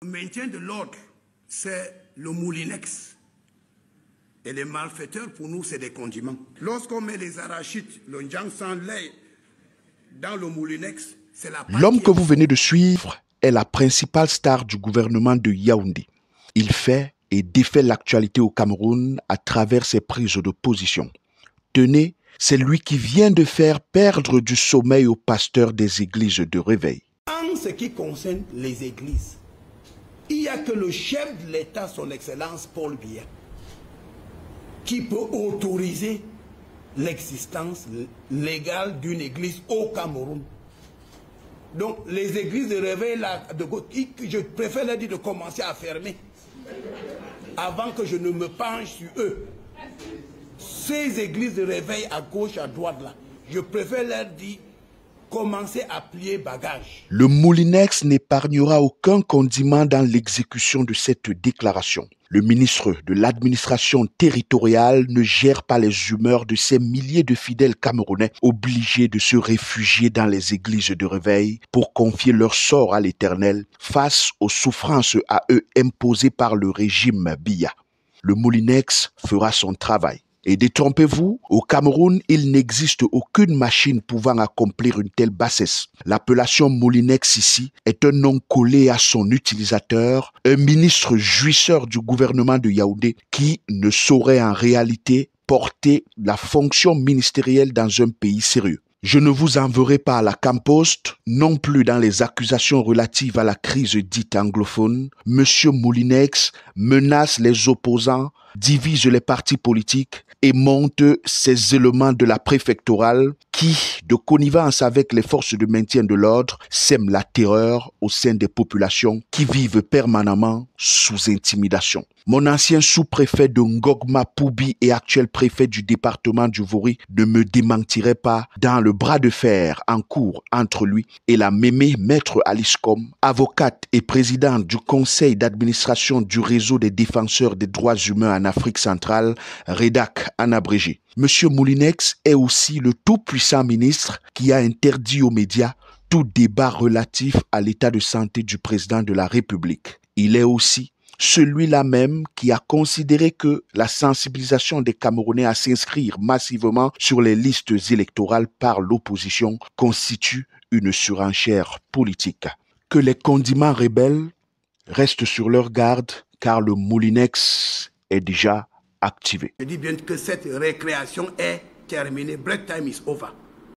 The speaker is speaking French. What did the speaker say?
Le maintien de l'ordre, c'est le moulinex. Et les malfaiteurs, pour nous, c'est des condiments. Lorsqu'on met les arachides, le njang sans lait, dans le moulinex, c'est la pâte. L'homme que vous venez de suivre est la principale star du gouvernement de Yaoundé. Il fait et défait l'actualité au Cameroun à travers ses prises de position. Tenez, c'est lui qui vient de faire perdre du sommeil aux pasteurs des églises de réveil. En ce qui concerne les églises, il n'y a que le chef de l'État, son Excellence Paul Biya, qui peut autoriser l'existence légale d'une église au Cameroun. Donc les églises de réveil, là, je préfère leur dire de commencer à fermer avant que je ne me penche sur eux. Ces églises de réveil à gauche, à droite, là, je préfère leur dire commencer à plier bagage. Le moulinex n'épargnera aucun condiment dans l'exécution de cette déclaration. Le ministre de l'administration territoriale ne gère pas les humeurs de ces milliers de fidèles camerounais obligés de se réfugier dans les églises de réveil pour confier leur sort à l'Éternel face aux souffrances à eux imposées par le régime Biya. Le moulinex fera son travail. Et détrompez-vous, au Cameroun, il n'existe aucune machine pouvant accomplir une telle bassesse. L'appellation moulinex ici est un nom collé à son utilisateur, un ministre jouisseur du gouvernement de Yaoundé qui ne saurait en réalité porter la fonction ministérielle dans un pays sérieux. Je ne vous enverrai pas à la Campost, non plus dans les accusations relatives à la crise dite anglophone. Monsieur Moulinex menace les opposants, divise les partis politiques et monte ces éléments de la préfectorale qui, de connivence avec les forces de maintien de l'ordre, sèment la terreur au sein des populations qui vivent permanemment sous intimidation. Mon ancien sous-préfet de Ngogma Poubi et actuel préfet du département du Vori ne me démentirait pas dans le bras de fer en cours entre lui et la mémé Maître Alice Com, avocate et présidente du conseil d'administration du réseau des défenseurs des droits humains en Afrique centrale, REDAC en abrégé. Monsieur Moulinex est aussi le tout-puissant ministre qui a interdit aux médias tout débat relatif à l'état de santé du président de la République. Il est aussi celui-là même qui a considéré que la sensibilisation des Camerounais à s'inscrire massivement sur les listes électorales par l'opposition constitue une surenchère politique. Que les condiments rebelles restent sur leur garde car le moulinex est déjà activé. Je dis bien que cette récréation est terminée. Break time is over.